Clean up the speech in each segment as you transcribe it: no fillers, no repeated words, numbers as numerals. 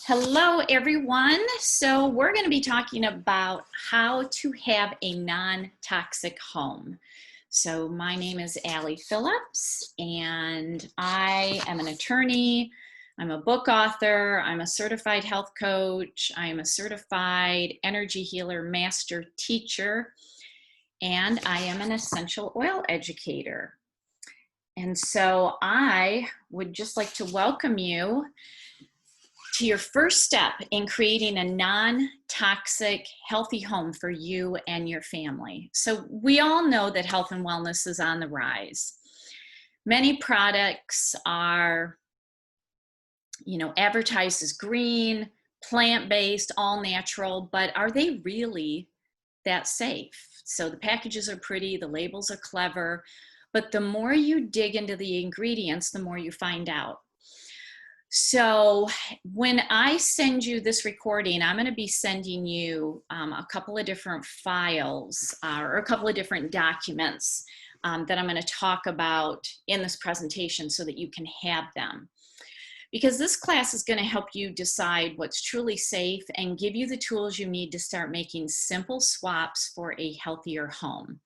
Hello, everyone. So we're going to be talking about how to have a non-toxic home. So my name is Allie Phillips, and I am an attorney. I'm a book author. I'm a certified health coach. I'm a certified energy healer master teacher, and I am an essential oil educator. And so I would just like to welcome you to your first step in creating a non-toxic, healthy home for you and your family. So we all know that health and wellness is on the rise. Many products are, advertised as green, plant-based, all natural, but are they really that safe? So the packages are pretty, the labels are clever, but the more you dig into the ingredients, the more you find out. So when I send you this recording, I'm going to be sending you a couple of different files or a couple of different documents that I'm going to talk about in this presentation so that you can have them. Because this class is going to help you decide what's truly safe and give you the tools you need to start making simple swaps for a healthier home.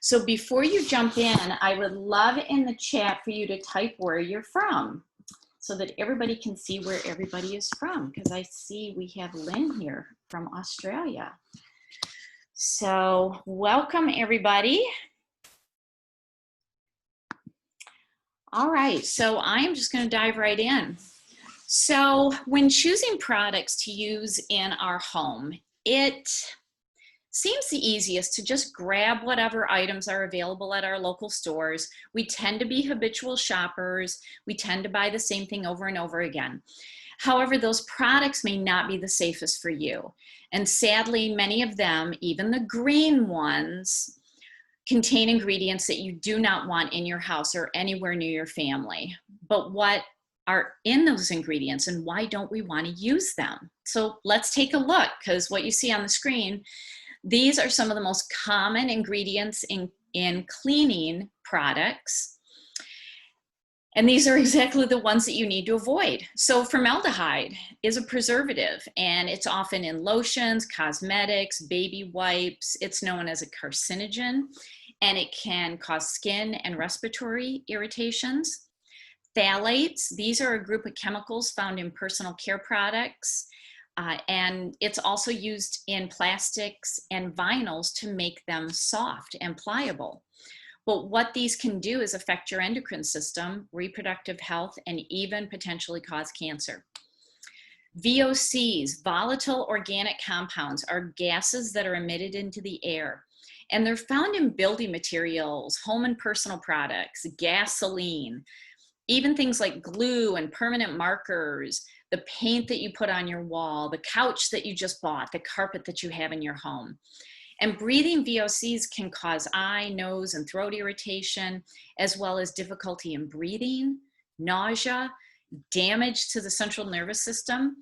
So before you jump in, I would love in the chat for you to type where you're from, so that everybody can see where everybody is from, because I see we have Lynn here from Australia. So welcome, everybody. All right, so I'm just going to dive right in. So when choosing products to use in our home, it seems the easiest to just grab whatever items are available at our local stores. We tend to be habitual shoppers. We tend to buy the same thing over and over again. However, those products may not be the safest for you. And sadly, many of them, even the green ones, contain ingredients that you do not want in your house or anywhere near your family. But what are in those ingredients and why don't we want to use them? So let's take a look, because what you see on the screen, these are some of the most common ingredients in cleaning products. And these are exactly the ones that you need to avoid. So formaldehyde is a preservative, and it's often in lotions, cosmetics, baby wipes. It's known as a carcinogen, and it can cause skin and respiratory irritations. Phthalates, these are a group of chemicals found in personal care products. And it's also used in plastics and vinyls to make them soft and pliable. But what these can do is affect your endocrine system, reproductive health, and even potentially cause cancer. VOCs, volatile organic compounds, are gases that are emitted into the air. And they're found in building materials, home and personal products, gasoline, even things like glue and permanent markers, the paint that you put on your wall, the couch that you just bought, the carpet that you have in your home. And breathing VOCs can cause eye, nose, and throat irritation, as well as difficulty in breathing, nausea, damage to the central nervous system,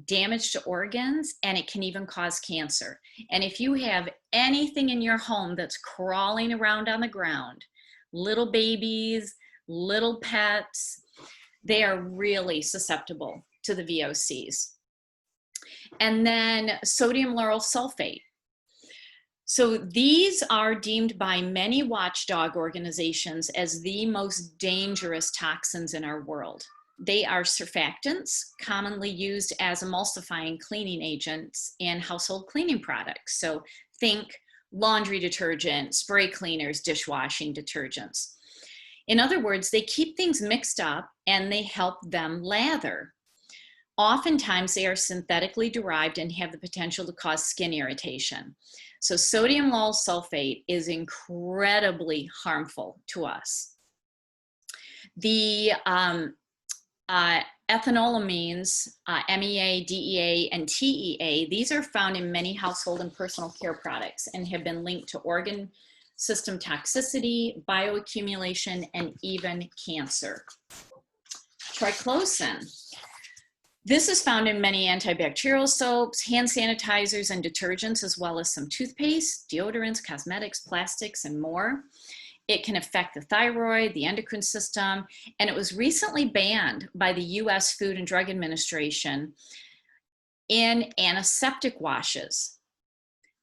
damage to organs, and it can even cause cancer. And if you have anything in your home that's crawling around on the ground, little babies, little pets, they are really susceptible to the VOCs. And then sodium lauryl sulfate. So these are deemed by many watchdog organizations as the most dangerous toxins in our world. They are surfactants, commonly used as emulsifying cleaning agents in household cleaning products. So think laundry detergent, spray cleaners, dishwashing detergents. In other words, they keep things mixed up and they help them lather. Oftentimes, they are synthetically derived and have the potential to cause skin irritation. So sodium lauryl sulfate is incredibly harmful to us. The ethanolamines, MEA, DEA, and TEA, these are found in many household and personal care products and have been linked to organ system toxicity, bioaccumulation, and even cancer. Triclosan. This is found in many antibacterial soaps, hand sanitizers, and detergents, as well as some toothpaste, deodorants, cosmetics, plastics, and more. It can affect the thyroid, the endocrine system, and it was recently banned by the US Food and Drug Administration in antiseptic washes.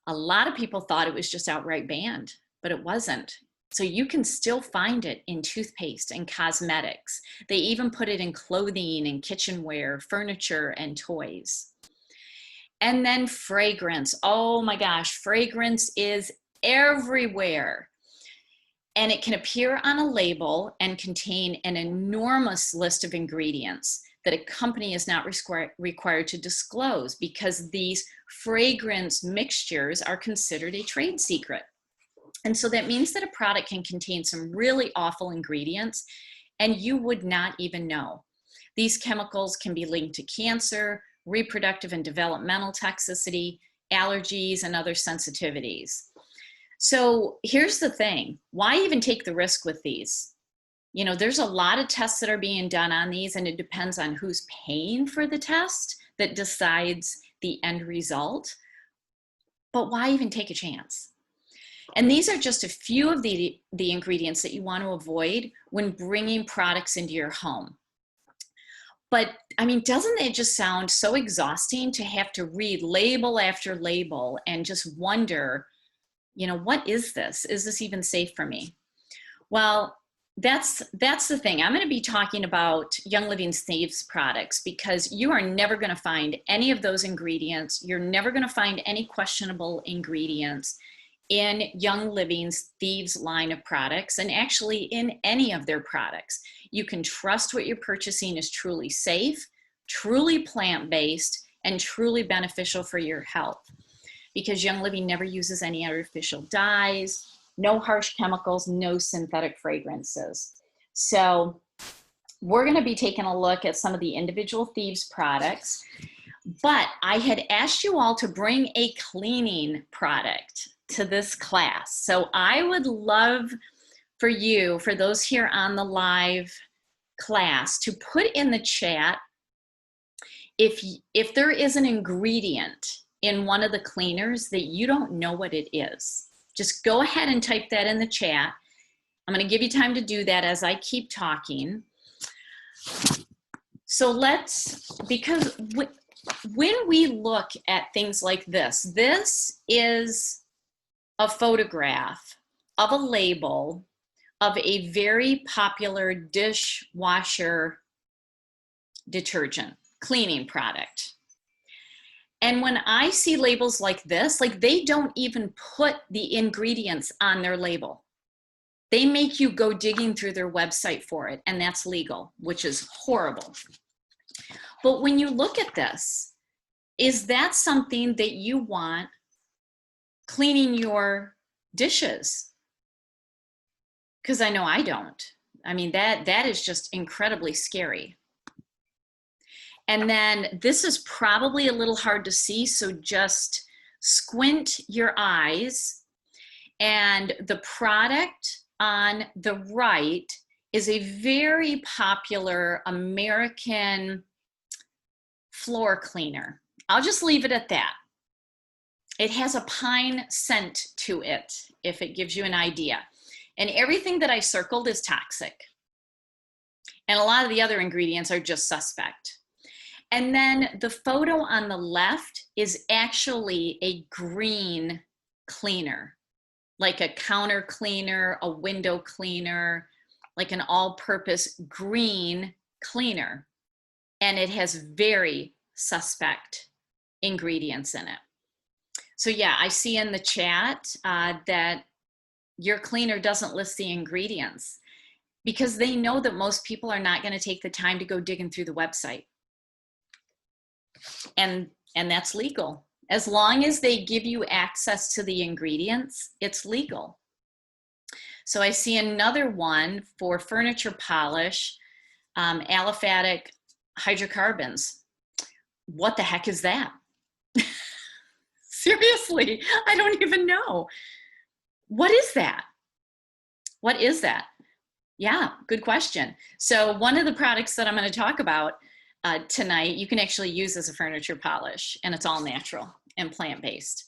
A lot of people thought it was just outright banned, but it wasn't. So you can still find it in toothpaste and cosmetics. They even put it in clothing and kitchenware, furniture, and toys. And then fragrance. Oh my gosh, fragrance is everywhere. And it can appear on a label and contain an enormous list of ingredients that a company is not required to disclose, because these fragrance mixtures are considered a trade secret. And so that means that a product can contain some really awful ingredients and you would not even know. These chemicals can be linked to cancer, reproductive and developmental toxicity, allergies, and other sensitivities. So here's the thing, why even take the risk with these? You know, there's a lot of tests that are being done on these, and it depends on who's paying for the test that decides the end result. But why even take a chance? And these are just a few of the ingredients that you want to avoid when bringing products into your home. But I mean, doesn't it just sound so exhausting to have to read label after label and just wonder, you know, what is this? Is this even safe for me? Well, that's the thing. I'm going to be talking about Young Living's Thieves products because you are never going to find any of those ingredients. You're never going to find any questionable ingredients in Young Living's Thieves line of products, and actually in any of their products. You can trust what you're purchasing is truly safe, truly plant-based, and truly beneficial for your health. Because Young Living never uses any artificial dyes, no harsh chemicals, no synthetic fragrances. So we're going to be taking a look at some of the individual Thieves products, but I had asked you all to bring a cleaning product to this class. So I would love for you, for those here on the live class, to put in the chat if there is an ingredient in one of the cleaners that you don't know what it is. Just go ahead and type that in the chat. I'm going to give you time to do that as I keep talking. So because when we look at things like this is a photograph of a label of a very popular dishwasher detergent cleaning product. And when I see labels like this, like they don't even put the ingredients on their label. They make you go digging through their website for it, and that's legal, which is horrible. But when you look at this, is that something that you want cleaning your dishes? Because I know I don't. I mean, that is just incredibly scary. And then this is probably a little hard to see, so just squint your eyes. And the product on the right is a very popular American floor cleaner. I'll just leave it at that. It has a pine scent to it, if it gives you an idea. And everything that I circled is toxic. And a lot of the other ingredients are just suspect. And then the photo on the left is actually a green cleaner, like a counter cleaner, a window cleaner, like an all-purpose green cleaner. And it has very suspect ingredients in it. So yeah, I see in the chat that your cleaner doesn't list the ingredients because they know that most people are not going to take the time to go digging through the website. And that's legal. As long as they give you access to the ingredients, it's legal. So I see another one for furniture polish, aliphatic hydrocarbons. What the heck is that? Seriously, I don't even know. What is that? What is that? Yeah, good question. So one of the products that I'm going to talk about tonight, you can actually use as a furniture polish, and it's all natural and plant-based.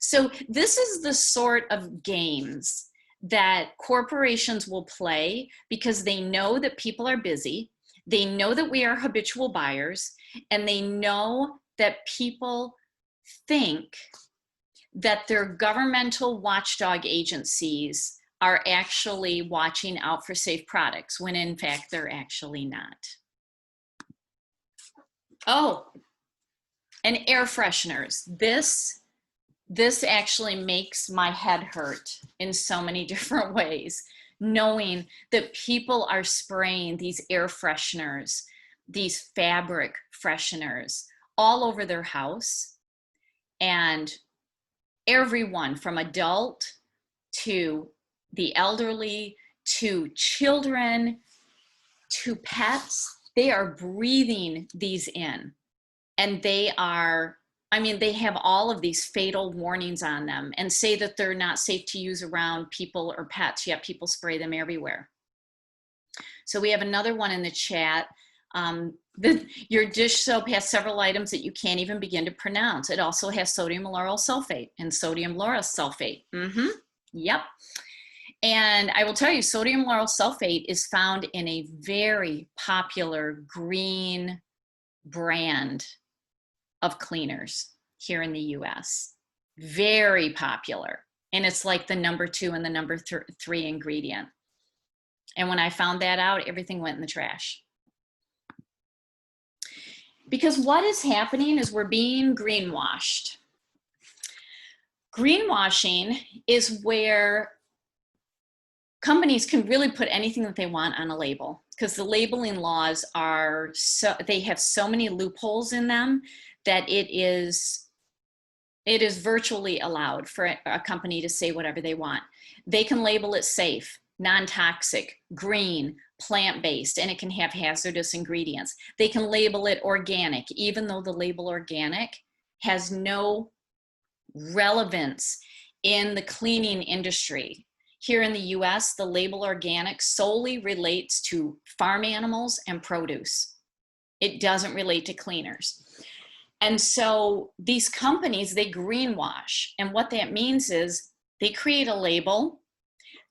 So this is the sort of games that corporations will play because they know that people are busy, they know that we are habitual buyers, and they know that people think that their governmental watchdog agencies are actually watching out for safe products, when in fact they're actually not. Oh, and air fresheners. This actually makes my head hurt in so many different ways, knowing that people are spraying these air fresheners, these fabric fresheners all over their house, and everyone from adult to the elderly to children to pets, they are breathing these in. And they are, I mean, they have all of these fatal warnings on them and say that they're not safe to use around people or pets, yet people spray them everywhere. So we have another one in the chat. Your dish soap has several items that you can't even begin to pronounce. It also has sodium lauryl sulfate and sodium lauryl sulfate. Yep. And I will tell you, sodium lauryl sulfate is found in a very popular green brand of cleaners here in the US. Very popular. And it's like the number 2 and the number 3 ingredient. And when I found that out, everything went in the trash. Because what is happening is we're being greenwashed. Greenwashing is where companies can really put anything that they want on a label, because the labeling laws are they have so many loopholes in them that it is virtually allowed for a company to say whatever they want. They can label it safe, non-toxic, green, plant-based, and it can have hazardous ingredients. They can label it organic, even though the label organic has no relevance in the cleaning industry. Here in the US, the label organic solely relates to farm animals and produce. It doesn't relate to cleaners. And so these companies, they greenwash. And what that means is they create a label.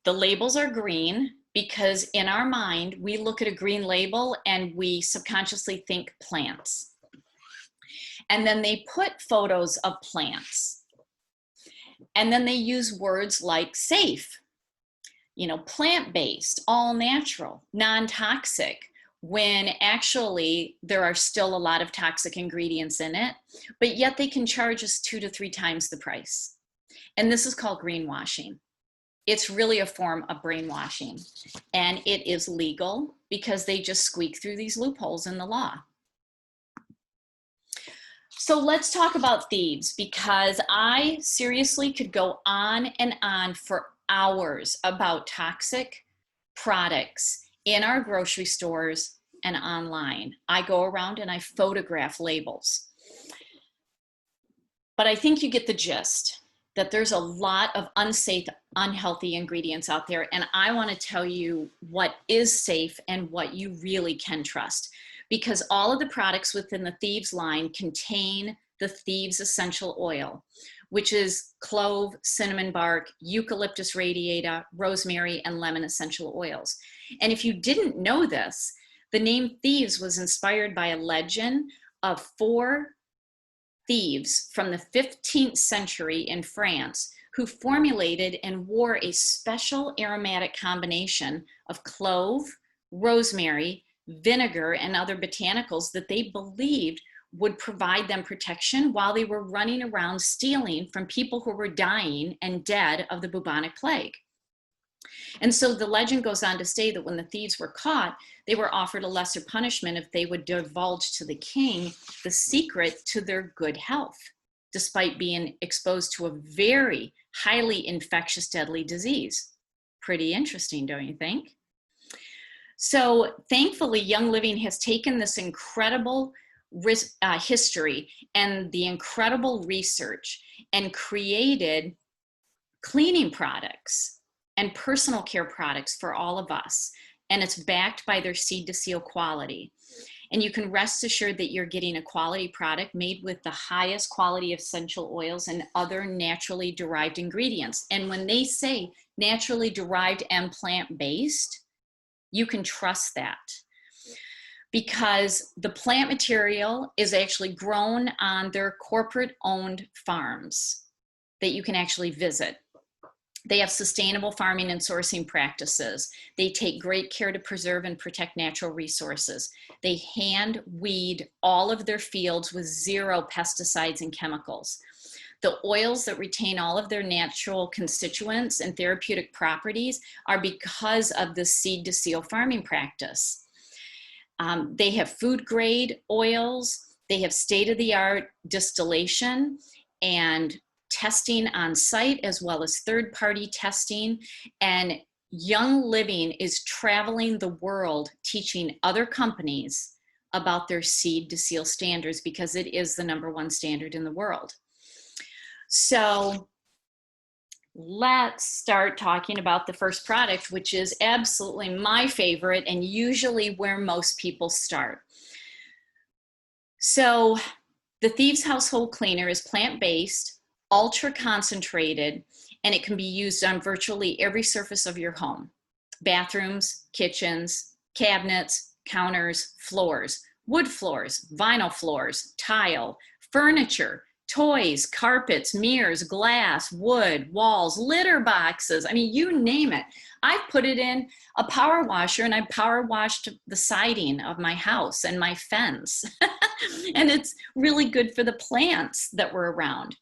The labels are green because in our mind, we look at a green label and we subconsciously think plants. And then they put photos of plants. And then they use words like safe, plant-based, all natural, non-toxic, when actually there are still a lot of toxic ingredients in it, but yet they can charge us 2 to 3 times the price. And this is called greenwashing. It's really a form of brainwashing, and it is legal because they just squeak through these loopholes in the law. So let's talk about thieves, because I seriously could go on and on for hours about toxic products in our grocery stores and online. I go around and I photograph labels. But I think you get the gist, that there's a lot of unsafe, unhealthy ingredients out there. And I want to tell you what is safe and what you really can trust. Because all of the products within the Thieves line contain the Thieves essential oil, which is clove, cinnamon bark, eucalyptus radiata, rosemary, and lemon essential oils. And if you didn't know this, the name Thieves was inspired by a legend of 4 thieves from the 15th century in France who formulated and wore a special aromatic combination of clove, rosemary, vinegar, and other botanicals that they believed would provide them protection while they were running around stealing from people who were dying and dead of the bubonic plague. And so the legend goes on to say that when the thieves were caught, they were offered a lesser punishment if they would divulge to the king the secret to their good health, despite being exposed to a very highly infectious, deadly disease. Pretty interesting, don't you think? So thankfully, Young Living has taken this incredible history and the incredible research and created cleaning products and personal care products for all of us. And it's backed by their seed to seal quality. And you can rest assured that you're getting a quality product made with the highest quality of essential oils and other naturally derived ingredients. And when they say naturally derived and plant-based, you can trust that. because the plant material is actually grown on their corporate-owned farms that you can actually visit. They have sustainable farming and sourcing practices. They take great care to preserve and protect natural resources. They hand weed all of their fields with 0 pesticides and chemicals. The oils that retain all of their natural constituents and therapeutic properties are because of the seed to seal farming practice. They have food grade oils. They have state-of-the-art distillation and testing on site, as well as third-party testing. And Young Living is traveling the world teaching other companies about their seed to seal standards, because it is the #1 standard in the world. So let's start talking about the first product, which is absolutely my favorite and usually where most people start. So the Thieves Household Cleaner is plant-based, ultra concentrated, and it can be used on virtually every surface of your home: bathrooms, kitchens, cabinets, counters, floors, wood floors, vinyl floors, tile, furniture, toys, carpets, mirrors, glass, wood, walls, litter boxes. I mean, you name it. I've put it in a power washer, and I power washed the siding of my house and my fence. And it's really good for the plants that were around.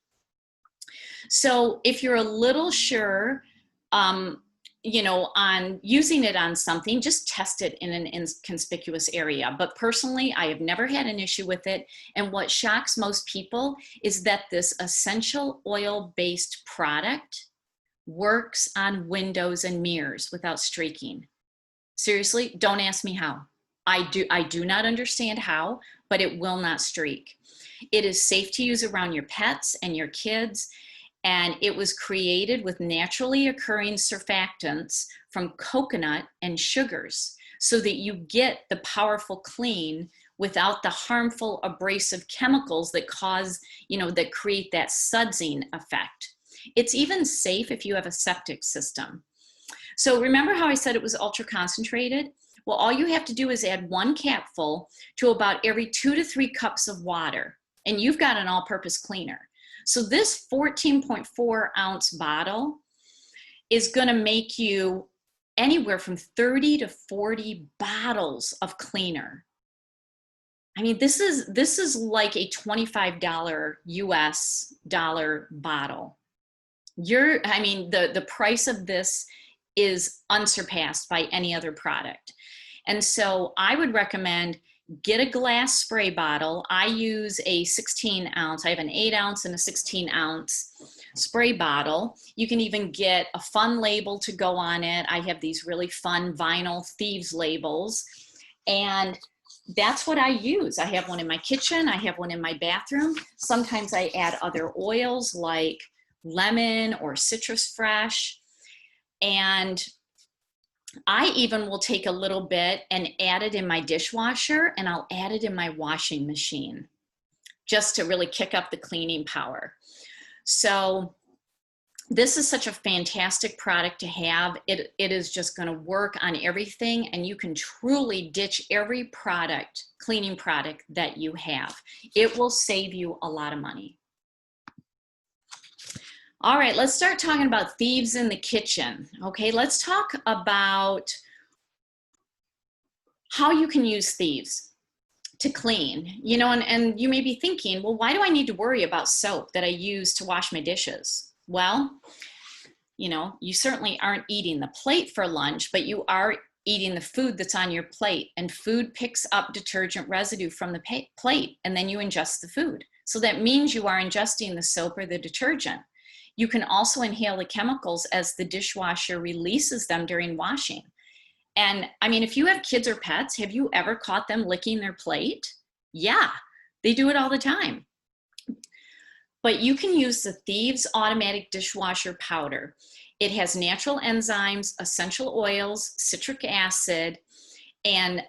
So if you're a little sure, on using it on something, just test it in an inconspicuous area. But personally, I have never had an issue with it. And what shocks most people is that this essential oil-based product works on windows and mirrors without streaking. Seriously, don't ask me how. I do not understand how, but it will not streak. It is safe to use around your pets and your kids. And it was created with naturally occurring surfactants from coconut and sugars, so that you get the powerful clean without the harmful abrasive chemicals that cause, that create that sudsing effect. It's even safe if you have a septic system. So remember how I said it was ultra concentrated? Well, all you have to do is add 1 capful to about every 2 to 3 cups of water, and you've got an all-purpose cleaner. So this 14.4 ounce bottle is going to make you anywhere from 30 to 40 bottles of cleaner. I mean, this is like a $25 US dollar bottle. The price of this is unsurpassed by any other product. And so I would recommend get a glass spray bottle. I use a 16 ounce. I have an 8 ounce and a 16 ounce spray bottle. You can even get a fun label to go on it. I have these really fun vinyl Thieves labels, and that's what I use. I have one in my kitchen. I have one in my bathroom. Sometimes I add other oils like lemon or citrus fresh. And I even will take a little bit and add it in my dishwasher, and I'll add it in my washing machine just to really kick up the cleaning power. So this is such a fantastic product to have. It is just going to work on everything, and you can truly ditch every cleaning product that you have. It will save you a lot of money. All right, let's start talking about Thieves in the kitchen. Okay, let's talk about how you can use Thieves to clean. And you may be thinking, well, why do I need to worry about soap that I use to wash my dishes? Well, you certainly aren't eating the plate for lunch, but you are eating the food that's on your plate, and food picks up detergent residue from the plate, and then you ingest the food. So that means you are ingesting the soap or the detergent. You can also inhale the chemicals as the dishwasher releases them during washing. And I mean, if you have kids or pets, have you ever caught them licking their plate? Yeah, they do it all the time. But you can use the Thieves Automatic Dishwasher Powder. It has natural enzymes, essential oils, citric acid, and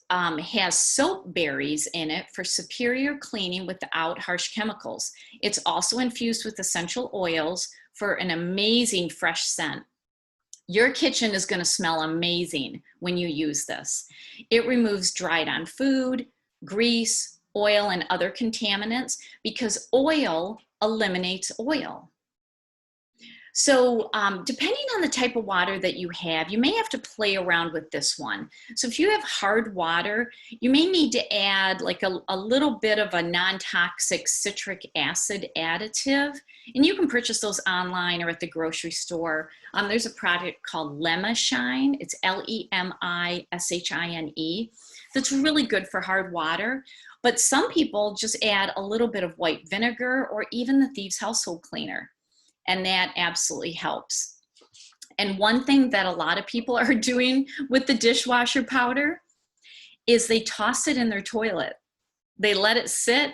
has soap berries in it for superior cleaning without harsh chemicals. It's also infused with essential oils for an amazing fresh scent. Your kitchen is going to smell amazing when you use this. It removes dried on food, grease, oil, and other contaminants because oil eliminates oil. So depending on the type of water that you have, you may have to play around with this one. So if you have hard water, you may need to add like a little bit of a non-toxic citric acid additive. And you can purchase those online or at the grocery store. There's a product called Lemishine. It's Lemishine. That's really good for hard water. But some people just add a little bit of white vinegar or even the Thieves household cleaner. And that absolutely helps. And one thing that a lot of people are doing with the dishwasher powder is they toss it in their toilet. They let it sit,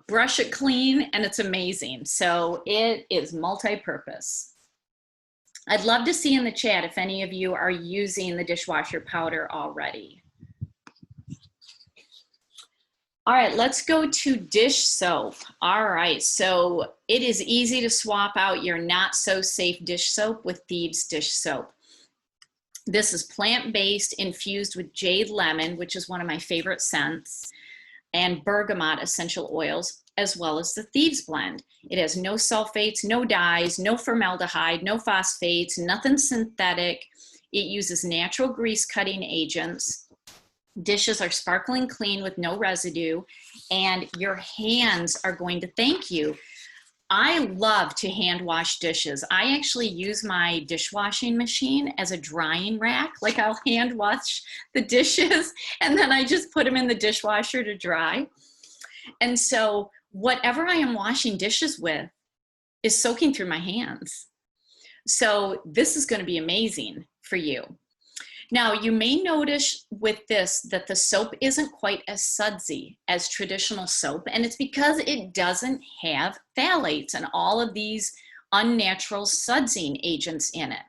brush it clean, and it's amazing. So it is multi-purpose. I'd love to see in the chat if any of you are using the dishwasher powder already. All right, let's go to dish soap. All right, so it is easy to swap out your not so safe dish soap with Thieves dish soap. This is plant-based, infused with jade lemon, which is one of my favorite scents, and bergamot essential oils, as well as the Thieves blend. It has no sulfates, no dyes, no formaldehyde, no phosphates, nothing synthetic. It uses natural grease cutting agents. Dishes are sparkling clean with no residue, and your hands are going to thank you. I love to hand wash dishes. I actually use my dishwashing machine as a drying rack. Like I'll hand wash the dishes and then I just put them in the dishwasher to dry. And so whatever I am washing dishes with is soaking through my hands. So this is going to be amazing for you. Now, you may notice with this that the soap isn't quite as sudsy as traditional soap, and it's because it doesn't have phthalates and all of these unnatural sudsing agents in it.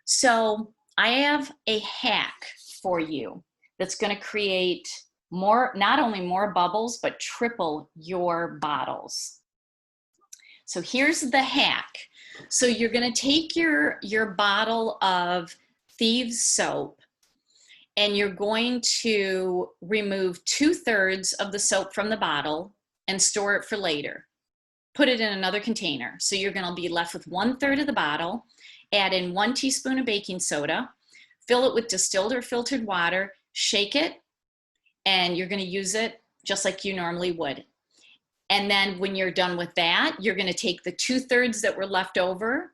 So I have a hack for you that's going to create more, not only more bubbles, but triple your bottles. So here's the hack. So you're going to take your bottle of Thieves soap, and you're going to remove 2/3 of the soap from the bottle and store it for later. Put it in another container. So you're going to be left with 1/3 of the bottle. Add in 1 teaspoon of baking soda, fill it with distilled or filtered water, shake it, and you're going to use it just like you normally would. And then when you're done with that, you're going to take the 2/3 that were left over.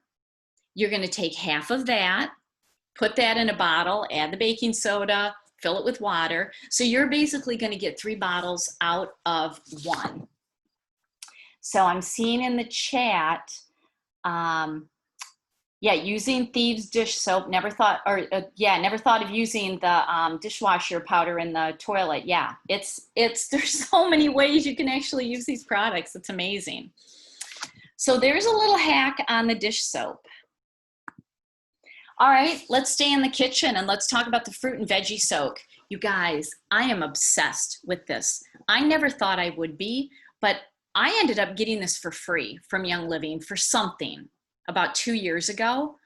You're going to take half of that, put that in a bottle, add the baking soda, fill it with water. So you're basically going to get 3 bottles out of 1. So I'm seeing in the chat, yeah, using Thieves dish soap. Never thought of using the dishwasher powder in the toilet. Yeah, there's so many ways you can actually use these products. It's amazing. So there's a little hack on the dish soap. All right, let's stay in the kitchen and let's talk about the fruit and veggie soak. You guys, I am obsessed with this. I never thought I would be, but I ended up getting this for free from Young Living for something about 2 years ago.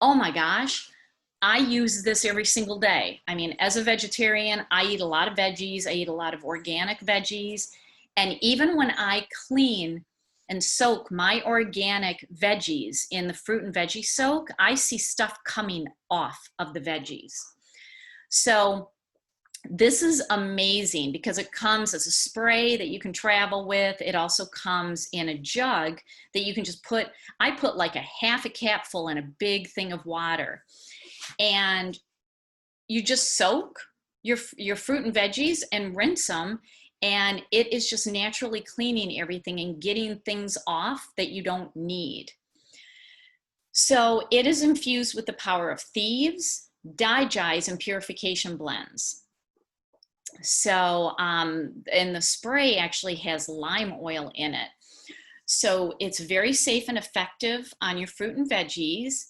Oh my gosh, I use this every single day. I mean, as a vegetarian, I eat a lot of veggies. I eat a lot of organic veggies. And even when I clean and soak my organic veggies in the fruit and veggie soak, I see stuff coming off of the veggies. So this is amazing because it comes as a spray that you can travel with. It also comes in a jug that you can just put, I put like a half a capful in a big thing of water. And you just soak your fruit and veggies and rinse them. And it is just naturally cleaning everything and getting things off that you don't need. So it is infused with the power of Thieves, dyes, and purification blends. So, and the spray actually has lime oil in it. So it's very safe and effective on your fruit and veggies.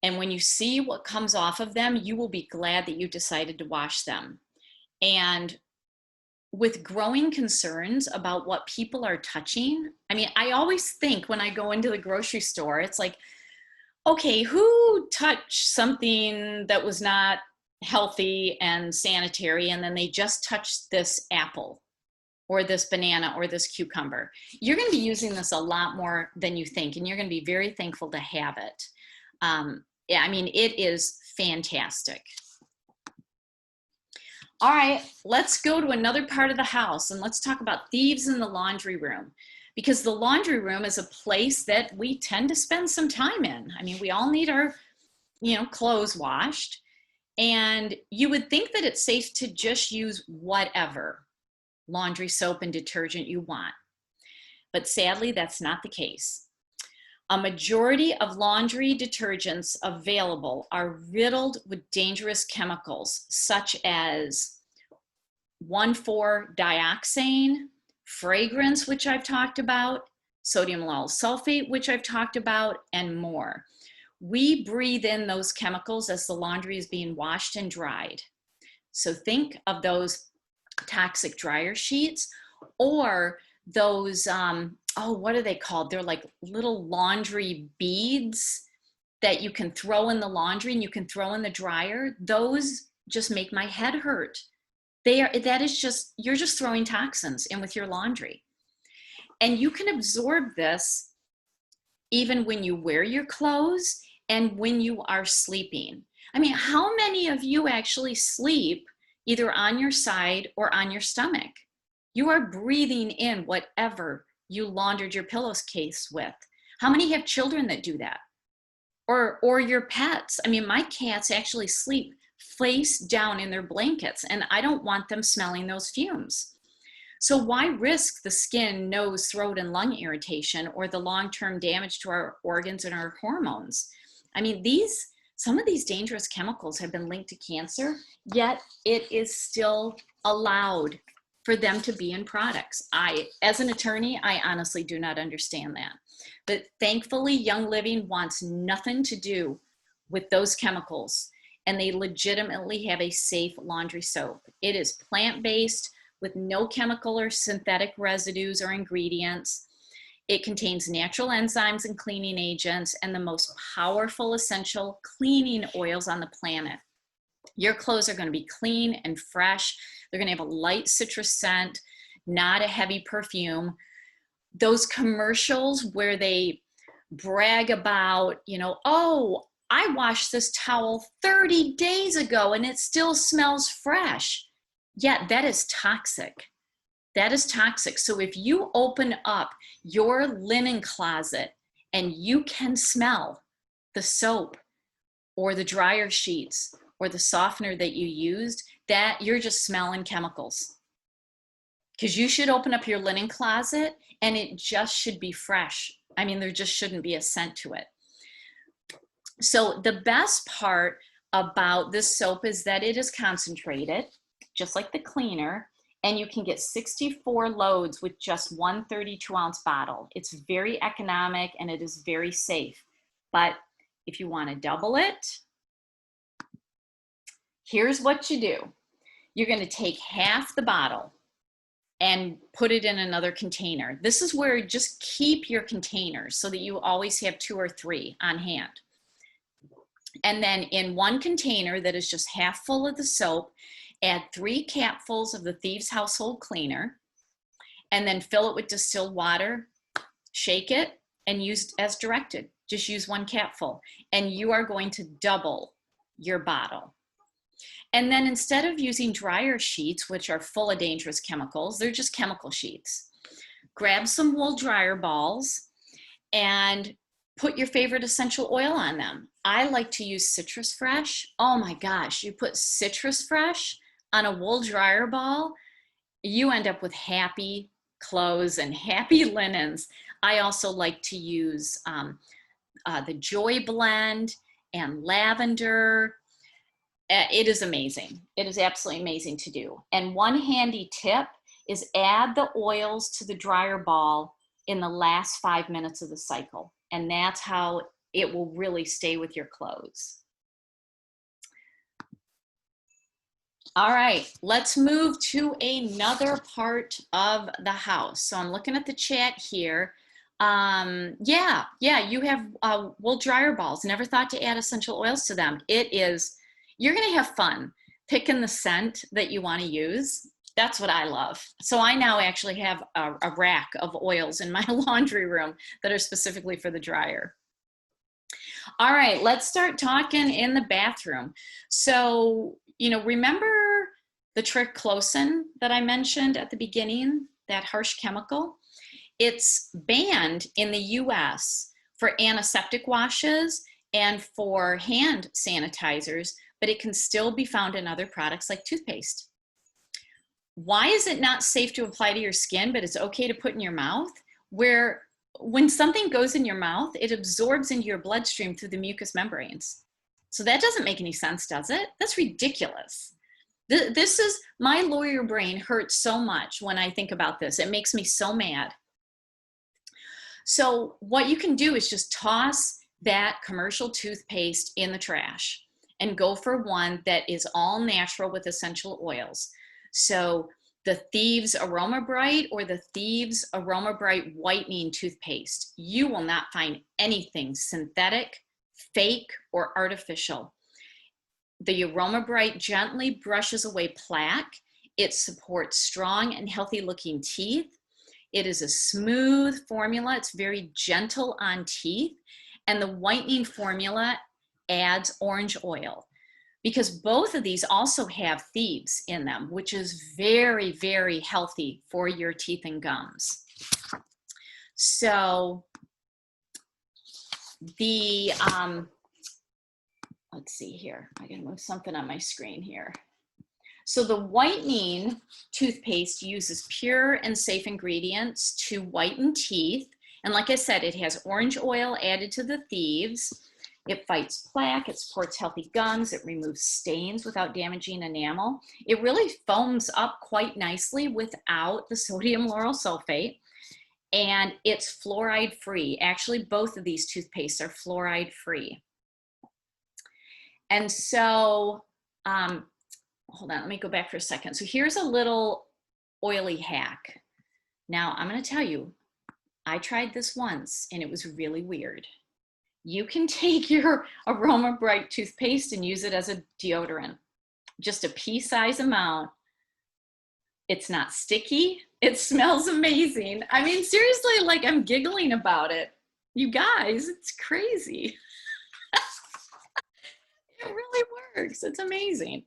And when you see what comes off of them, you will be glad that you decided to wash them. And with growing concerns about what people are touching, I mean, I always think when I go into the grocery store, it's like, okay, who touched something that was not healthy and sanitary, and then they just touched this apple or this banana or this cucumber? You're going to be using this a lot more than you think, and you're going to be very thankful to have it. Yeah, I mean, it is fantastic. All right, let's go to another part of the house, and let's talk about thieves in the laundry room, because the laundry room is a place that we tend to spend some time in. I mean, we all need our, clothes washed, and you would think that it's safe to just use whatever laundry soap and detergent you want. But sadly, that's not the case. A majority of laundry detergents available are riddled with dangerous chemicals, such as 1,4-dioxane, fragrance, which I've talked about, sodium lauryl sulfate, which I've talked about, and more. We breathe in those chemicals as the laundry is being washed and dried. So think of those toxic dryer sheets, or those, what are they called? They're like little laundry beads that you can throw in the laundry and you can throw in the dryer. Those just make my head hurt. You're just throwing toxins in with your laundry. And you can absorb this even when you wear your clothes and when you are sleeping. I mean, how many of you actually sleep either on your side or on your stomach? You are breathing in whatever you laundered your pillowcase with. How many have children that do that? Or your pets? I mean, my cats actually sleep face down in their blankets, and I don't want them smelling those fumes. So why risk the skin, nose, throat, and lung irritation, or the long-term damage to our organs and our hormones? I mean, some of these dangerous chemicals have been linked to cancer, yet it is still allowed for them to be in products. As an attorney, I honestly do not understand that. But thankfully, Young Living wants nothing to do with those chemicals, and they legitimately have a safe laundry soap. It is plant-based with no chemical or synthetic residues or ingredients. It contains natural enzymes and cleaning agents and the most powerful essential cleaning oils on the planet. Your clothes are going to be clean and fresh. They're going to have a light citrus scent, not a heavy perfume. Those commercials where they brag about, oh, I washed this towel 30 days ago and it still smells fresh. Yeah, that is toxic. That is toxic. So if you open up your linen closet and you can smell the soap or the dryer sheets or the softener that you used, that you're just smelling chemicals. Because you should open up your linen closet and it just should be fresh. I mean, there just shouldn't be a scent to it. So the best part about this soap is that it is concentrated, just like the cleaner, and you can get 64 loads with just one 32-ounce bottle. It's very economic and it is very safe. But if you want to double it, here's what you do. You're going to take half the bottle and put it in another container. This is where just keep your containers so that you always have 2 or 3 on hand. And then in one container that is just half full of the soap, add 3 capfuls of the Thieves household cleaner, and then fill it with distilled water, shake it, and use as directed. Just use 1 capful, and you are going to double your bottle. And then instead of using dryer sheets, which are full of dangerous chemicals, they're just chemical sheets, grab some wool dryer balls and put your favorite essential oil on them. I like to use Citrus Fresh. Oh my gosh, you put Citrus Fresh on a wool dryer ball, you end up with happy clothes and happy linens. I also like to use the Joy Blend and lavender. It is amazing. It is absolutely amazing to do. And one handy tip is add the oils to the dryer ball in the last 5 minutes of the cycle. And that's how it will really stay with your clothes. All right, let's move to another part of the house. So I'm looking at the chat here. Yeah, you have wool dryer balls. Never thought to add essential oils to them. You're gonna have fun picking the scent that you want to use. That's what I love. So I now actually have a rack of oils in my laundry room that are specifically for the dryer. All right, let's start talking in the bathroom. So, remember the triclosan that I mentioned at the beginning, that harsh chemical? It's banned in the US for antiseptic washes and for hand sanitizers, but it can still be found in other products like toothpaste. Why is it not safe to apply to your skin, but it's okay to put in your mouth? When something goes in your mouth, it absorbs into your bloodstream through the mucous membranes. So that doesn't make any sense, does it? That's ridiculous. This is, my lawyer brain hurts so much when I think about this. It makes me so mad. So what you can do is just toss that commercial toothpaste in the trash and go for one that is all natural with essential oils. So the Thieves Aroma Bright or the Thieves Aroma Bright Whitening Toothpaste, you will not find anything synthetic, fake, or artificial. The Aroma Bright gently brushes away plaque. It supports strong and healthy looking teeth. It is a smooth formula. It's very gentle on teeth. And the whitening formula adds orange oil, because both of these also have thieves in them, which is very, very healthy for your teeth and gums. So let's see here. I gotta move something on my screen here. So the whitening toothpaste uses pure and safe ingredients to whiten teeth. And like I said, it has orange oil added to the thieves. It fights plaque, it supports healthy gums, it removes stains without damaging enamel. It really foams up quite nicely without the sodium lauryl sulfate. And it's fluoride free. Actually, both of these toothpastes are fluoride free. And so, hold on, let me go back for a second. So here's a little oily hack. Now, I'm going to tell you, I tried this once and it was really weird. You can take your Aroma Bright toothpaste and use it as a deodorant. Just a pea-size amount. It's not sticky. It smells amazing. I mean, seriously, like, I'm giggling about it. You guys, it's crazy. It really works. It's amazing.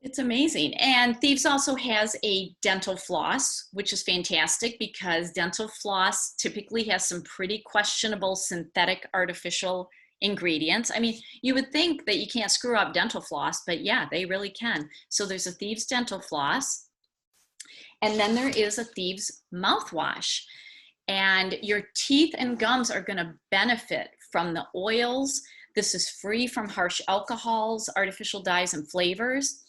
It's amazing. And Thieves also has a dental floss, which is fantastic because dental floss typically has some pretty questionable synthetic artificial ingredients. I mean, you would think that you can't screw up dental floss, but yeah, they really can. So there's a Thieves dental floss. And then there is a Thieves mouthwash. And your teeth and gums are going to benefit from the oils. This is free from harsh alcohols, artificial dyes, and flavors.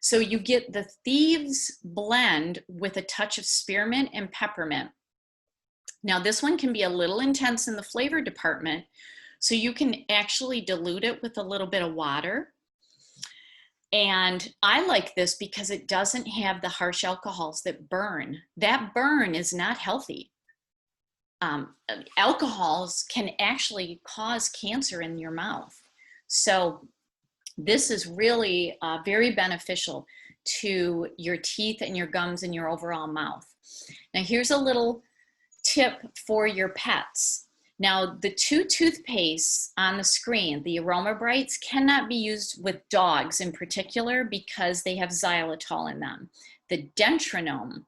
So you get the Thieves blend with a touch of spearmint and peppermint. Now this one can be a little intense in the flavor department, so you can actually dilute it with a little bit of water. And I like this because it doesn't have the harsh alcohols that burn. That burn is not healthy. Alcohols can actually cause cancer in your mouth. So this is really very beneficial to your teeth and your gums and your overall mouth. Now here's a little tip for your pets. Now the two toothpastes on the screen, the Aroma Brights, cannot be used with dogs in particular because they have xylitol in them. The Dentronome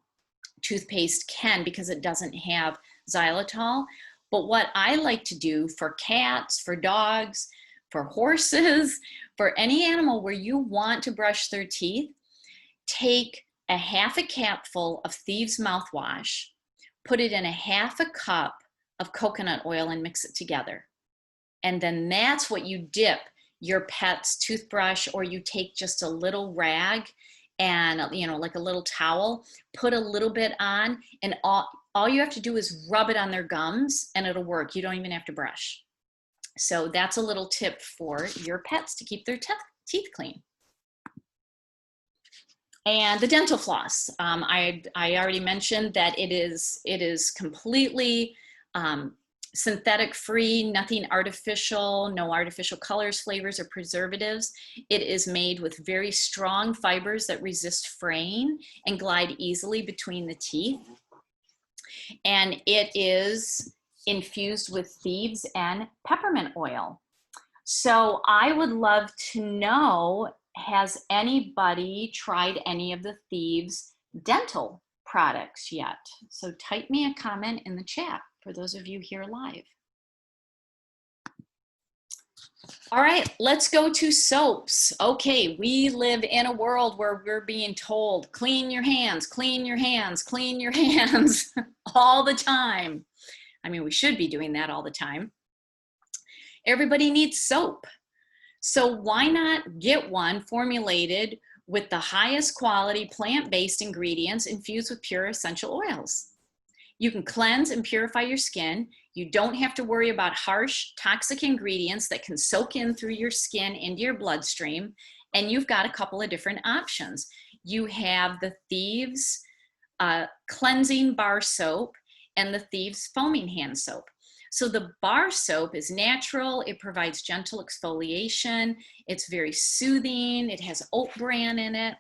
toothpaste can because it doesn't have xylitol. But what I like to do for cats, for dogs, for horses, for any animal where you want to brush their teeth, take a half a capful of Thieves mouthwash, put it in a half a cup of coconut oil and mix it together. And then that's what you dip your pet's toothbrush, or you take just a little rag and, like a little towel, put a little bit on, and all you have to do is rub it on their gums and it'll work. You don't even have to brush. So that's a little tip for your pets to keep their teeth clean. And the dental floss, I already mentioned that it is completely synthetic free, nothing artificial, no artificial colors, flavors, or preservatives. It is made with very strong fibers that resist fraying and glide easily between the teeth. And it is infused with thieves and peppermint oil. So I would love to know, has anybody tried any of the Thieves dental products yet? So type me a comment in the chat for those of you here live. All right, let's go to soaps. Okay, we live in a world where we're being told, clean your hands, clean your hands, clean your hands all the time. I mean, we should be doing that all the time. Everybody needs soap. So why not get one formulated with the highest quality plant-based ingredients infused with pure essential oils? You can cleanse and purify your skin. You don't have to worry about harsh, toxic ingredients that can soak in through your skin into your bloodstream. And you've got a couple of different options. You have the Thieves cleansing bar soap and the Thieves foaming hand soap. So the bar soap is natural. It provides gentle exfoliation. It's very soothing. It has oat bran in it.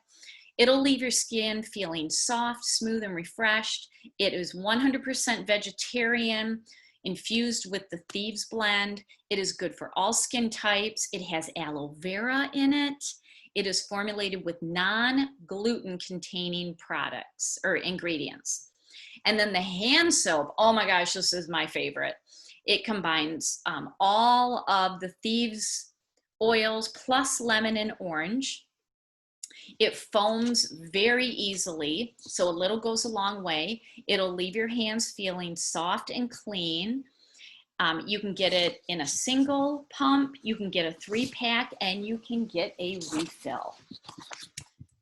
It'll leave your skin feeling soft, smooth, and refreshed. It is 100% vegetarian, infused with the Thieves blend. It is good for all skin types. It has aloe vera in it. It is formulated with non-gluten containing products or ingredients. And then the hand soap, oh my gosh, this is my favorite. It combines all of the Thieves oils plus lemon and orange. It foams very easily, so a little goes a long way. It'll leave your hands feeling soft and clean. You can get it in a single pump, you can get a 3-pack, and you can get a refill.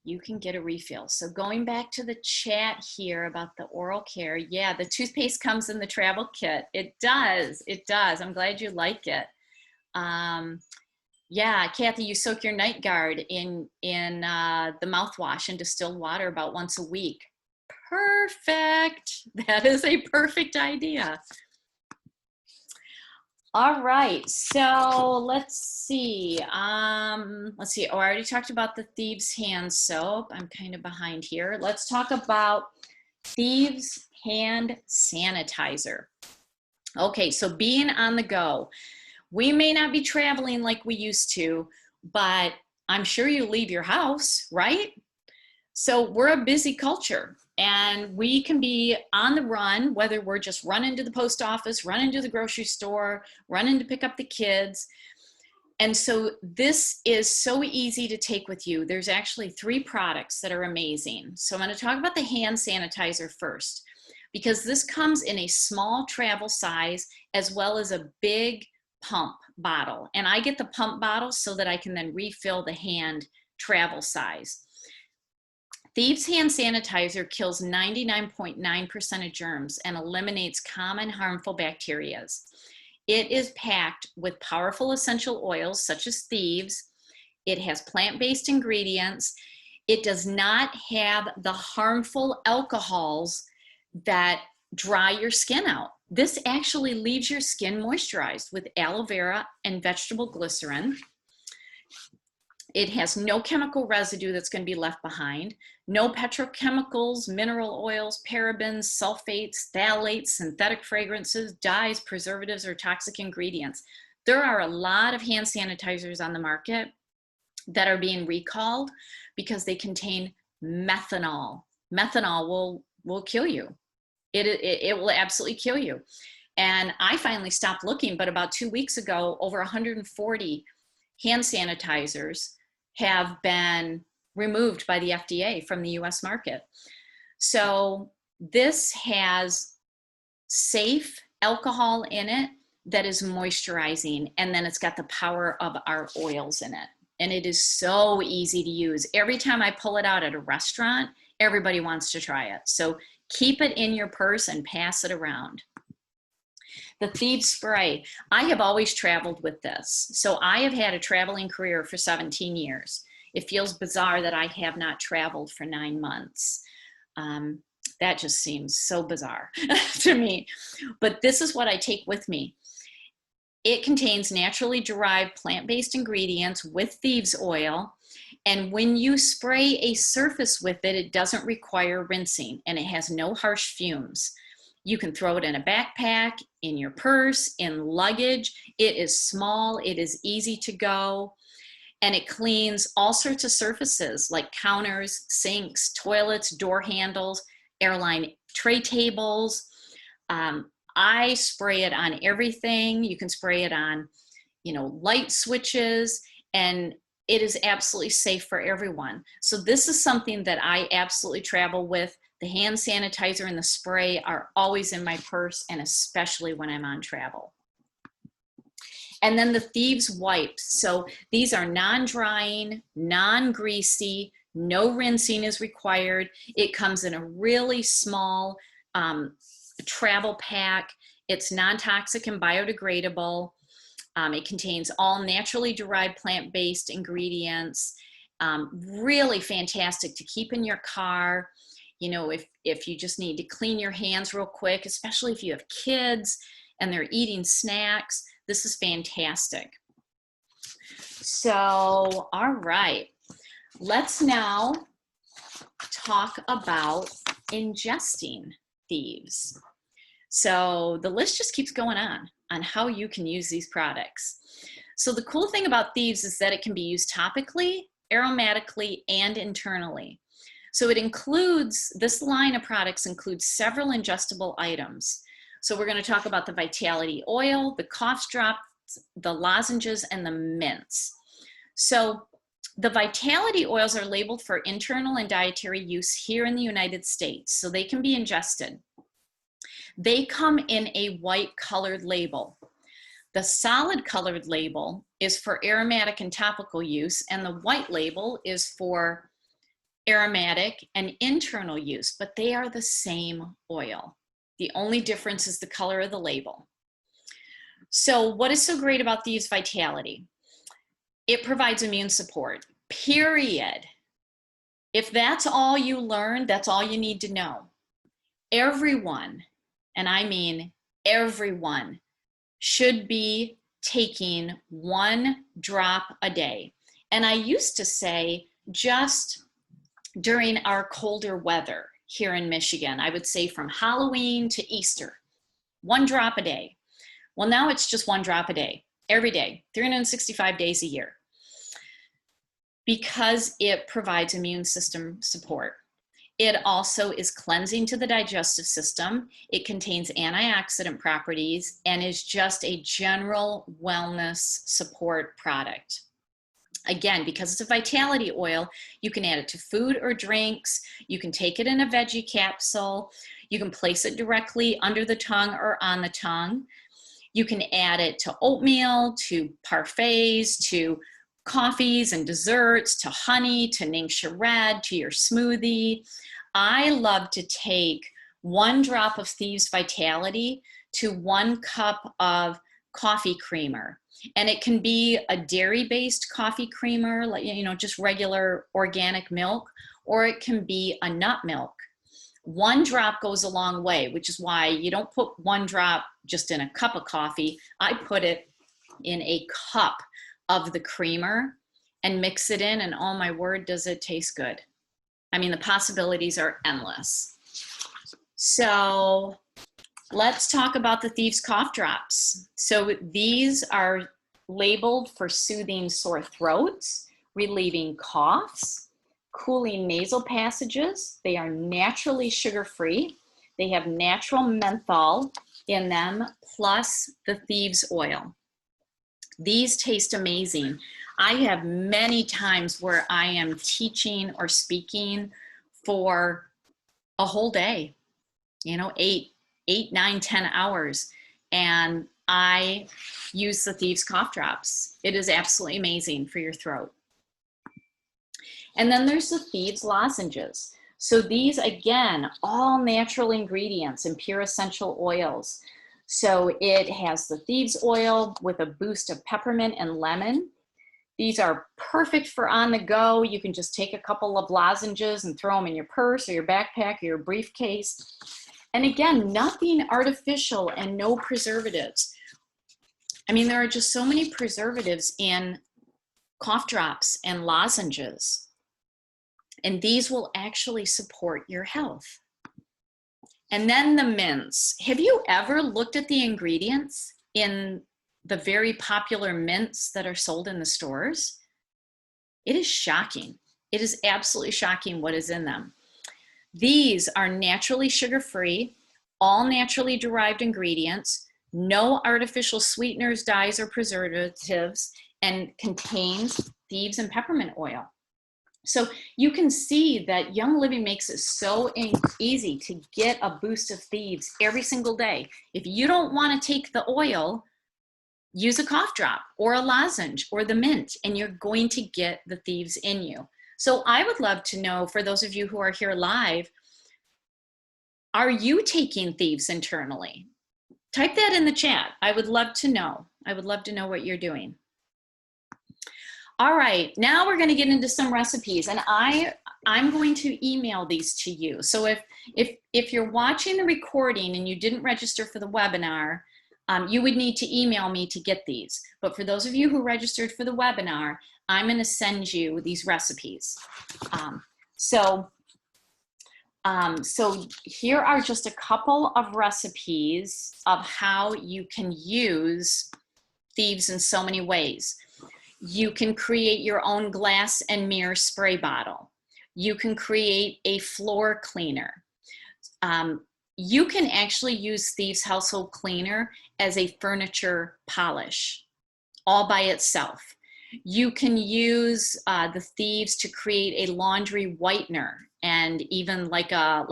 You can get a refill. So going back to the chat here about the oral care, yeah, the toothpaste comes in the travel kit. It does, it does. I'm glad you like it. Yeah, Kathy, you soak your night guard in the mouthwash in distilled water about once a week. Perfect. That is a perfect idea. All right, so let's see. Oh, I already talked about the Thieves hand soap. I'm kind of behind here. Let's talk about Thieves hand sanitizer. Okay, so being on the go. We may not be traveling like we used to, but I'm sure you leave your house, right? So we're a busy culture and we can be on the run, whether we're just running to the post office, running to the grocery store, running to pick up the kids. And so this is so easy to take with you. There's actually 3 products that are amazing. So I'm going to talk about the hand sanitizer first, because this comes in a small travel size as well as a big pump bottle. And I get the pump bottle so that I can then refill the hand travel size. Thieves hand sanitizer kills 99.9% of germs and eliminates common harmful bacteria. It is packed with powerful essential oils such as Thieves. It has plant-based ingredients. It does not have the harmful alcohols that dry your skin out. This actually leaves your skin moisturized with aloe vera and vegetable glycerin. It has no chemical residue that's going to be left behind, no petrochemicals, mineral oils, parabens, sulfates, phthalates, synthetic fragrances, dyes, preservatives, or toxic ingredients. There are a lot of hand sanitizers on the market that are being recalled because they contain methanol. Methanol will kill you. It will absolutely kill you. And I finally stopped looking, but about 2 weeks ago, over 140 hand sanitizers have been removed by the FDA from the US market. So this has safe alcohol in it that is moisturizing, and then it's got the power of our oils in it. And it is so easy to use. Every time I pull it out at a restaurant, everybody wants to try it. So keep it in your purse and pass it around. The Thieves spray. I have always traveled with this. So I have had a traveling career for 17 years. It feels bizarre that I have not traveled for 9 months. That just seems so bizarre to me. But this is what I take with me. It contains naturally derived plant-based ingredients with thieves oil. And when you spray a surface with it, it doesn't require rinsing, and it has no harsh fumes. You can throw it in a backpack, in your purse, in luggage. It is small, it is easy to go, and it cleans all sorts of surfaces like counters, sinks, toilets, door handles, airline tray tables. I spray it on everything. You can spray it on, light switches, and it is absolutely safe for everyone. So this is something that I absolutely travel with. The hand sanitizer and the spray are always in my purse, and especially when I'm on travel. And then the Thieves Wipes. So these are non-drying, non-greasy, no rinsing is required. It comes in a really small travel pack. It's non-toxic and biodegradable. It contains all naturally derived plant-based ingredients. Really fantastic to keep in your car. If you just need to clean your hands real quick, especially if you have kids and they're eating snacks, this is fantastic. So, all right, let's now talk about ingesting Thieves. So the list just keeps going on how you can use these products. So the cool thing about Thieves is that it can be used topically, aromatically, and internally. So this line of products includes several ingestible items. So we're going to talk about the Vitality Oil, the cough drops, the lozenges, and the mints. So the Vitality oils are labeled for internal and dietary use here in the United States, so they can be ingested. They come in a white colored label. The solid colored label is for aromatic and topical use, and the white label is for aromatic and internal use, but they are the same oil. The only difference is the color of the label. So what is so great about Thieves Vitality? It provides immune support, period. If that's all you learn, that's all you need to know. Everyone, and I mean everyone, should be taking 1 drop a day. And I used to say just during our colder weather here in Michigan, I would say from Halloween to Easter, 1 drop a day. Well, now it's just 1 drop a day, every day, 365 days a year, because it provides immune system support. It also is cleansing to the digestive system. It contains antioxidant properties and is just a general wellness support product. Again, because it's a Vitality oil, you can add it to food or drinks. You can take it in a veggie capsule. You can place it directly under the tongue or on the tongue. You can add it to oatmeal, to parfaits, to coffees and desserts, to honey, to Ningxia Red, to your smoothie. I love to take 1 drop of Thieves Vitality to 1 cup of coffee creamer. And it can be a dairy-based coffee creamer, like, just regular organic milk, or it can be a nut milk. 1 drop goes a long way, which is why you don't put 1 drop just in a cup of coffee. I put it in a cup of the creamer and mix it in, and oh my word, does it taste good. I mean, the possibilities are endless. So let's talk about the Thieves cough drops. So these are labeled for soothing sore throats, relieving coughs, cooling nasal passages. They are naturally sugar-free. They have natural menthol in them, plus the Thieves oil. These taste amazing. I have many times where I am teaching or speaking for a whole day, 8, 9, 10 hours. And I use the Thieves cough drops. It is absolutely amazing for your throat. And then there's the Thieves lozenges. So these, again, all natural ingredients and pure essential oils. So it has the Thieves oil with a boost of peppermint and lemon. These are perfect for on the go. You can just take a couple of lozenges and throw them in your purse or your backpack or your briefcase. And again, nothing artificial and no preservatives. I mean, there are just so many preservatives in cough drops and lozenges, and these will actually support your health. And then the mints. Have you ever looked at the ingredients in the very popular mints that are sold in the stores? It is shocking. It is absolutely shocking what is in them. These are naturally sugar-free, all naturally derived ingredients, no artificial sweeteners, dyes, or preservatives, and contains thieves and peppermint oil. So you can see that Young Living makes it so easy to get a boost of thieves every single day. If you don't want to take the oil, use a cough drop or a lozenge or the mint, and you're going to get the thieves in you. So I would love to know, for those of you who are here live, are you taking thieves internally? Type that in the chat. I would love to know. I would love to know what you're doing. All right, now we're going to get into some recipes, and I'm going to email these to you. So if you're watching the recording and you didn't register for the webinar, you would need to email me to get these. But for those of you who registered for the webinar, I'm going to send you these recipes. So here are just a couple of recipes of how you can use thieves in so many ways. You can create your own glass and mirror spray bottle. You can create a floor cleaner. You can actually use Thieves Household Cleaner as a furniture polish all by itself. You can use the Thieves to create a laundry whitener, and even like a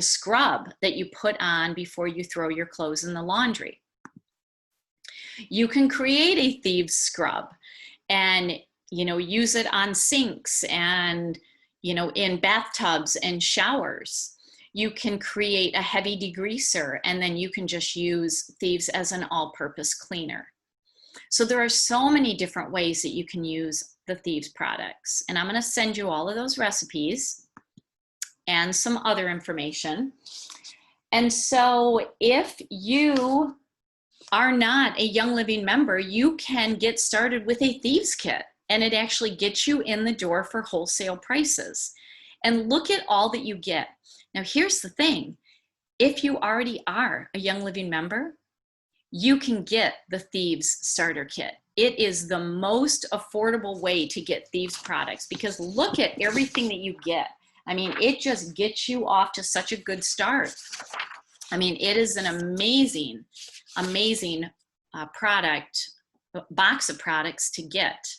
scrub that you put on before you throw your clothes in the laundry. You can create a Thieves scrub and, you know, use it on sinks and, you know, in bathtubs and showers. You can create a heavy degreaser, and then you can just use Thieves as an all-purpose cleaner. So there are so many different ways that you can use the Thieves products, and I'm going to send you all of those recipes and some other information. And so if you are not a Young Living member, you can get started with a Thieves kit, and it actually gets you in the door for wholesale prices. And look at all that you get. Now here's the thing, if you already are a Young Living member, you can get the Thieves starter kit. It is the most affordable way to get Thieves products, because look at everything that you get. I mean, it just gets you off to such a good start. I mean, it is an amazing, amazing box of products to get.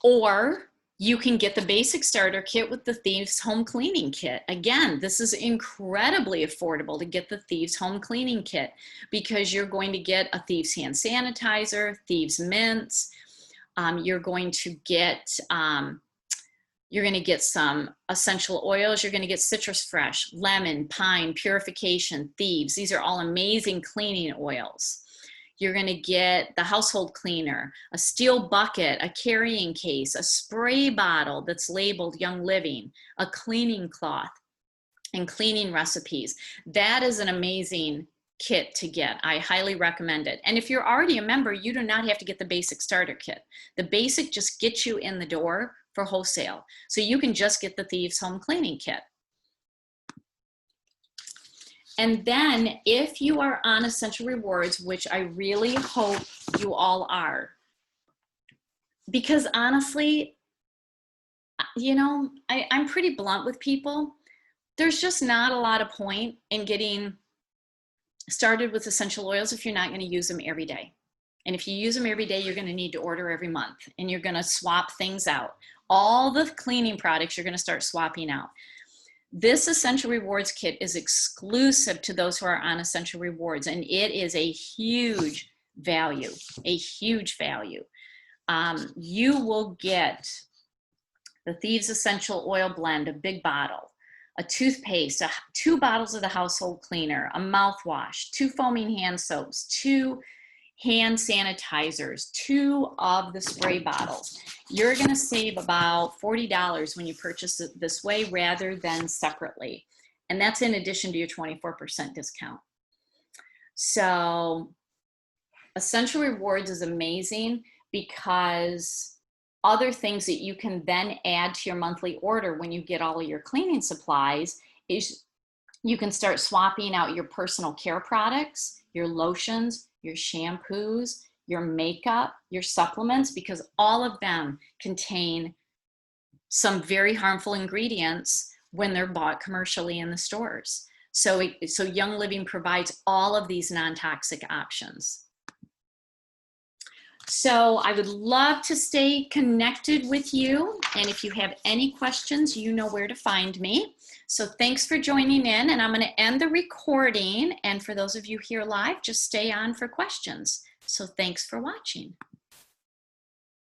Or you can get the basic starter kit with the Thieves home cleaning kit. Again, this is incredibly affordable to get the Thieves home cleaning kit, because you're going to get a Thieves hand sanitizer, Thieves mints. You're going to get some essential oils. You're going to get Citrus Fresh, lemon, pine, purification, Thieves. These are all amazing cleaning oils. You're going to get the household cleaner, a steel bucket, a carrying case, a spray bottle that's labeled Young Living, a cleaning cloth, and cleaning recipes. That is an amazing kit to get. I highly recommend it. And if you're already a member, you do not have to get the basic starter kit. The basic just gets you in the door for wholesale. So you can just get the Thieves home cleaning kit. And then if you are on Essential Rewards, which I really hope you all are, because honestly, you know, I'm pretty blunt with people. There's just not a lot of point in getting started with essential oils if you're not going to use them every day. And if you use them every day, you're going to need to order every month, and you're going to swap things out. All the cleaning products you're going to start swapping out. This Essential Rewards kit is exclusive to those who are on Essential Rewards, and it is a huge value, a huge value. You will get the Thieves Essential Oil Blend, a big bottle, a toothpaste, 2 bottles of the household cleaner, a mouthwash, 2 foaming hand soaps, 2 hand sanitizers, 2 of the spray bottles. You're going to save about $40 when you purchase it this way rather than separately. And that's in addition to your 24% discount. So Essential Rewards is amazing because other things that you can then add to your monthly order when you get all of your cleaning supplies is you can start swapping out your personal care products, your lotions, your shampoos, your makeup, your supplements, because all of them contain some very harmful ingredients when they're bought commercially in the stores. So Young Living provides all of these non-toxic options. So I would love to stay connected with you. And if you have any questions, you know where to find me. So thanks for joining in, and I'm going to end the recording. And for those of you here live, just stay on for questions. So thanks for watching.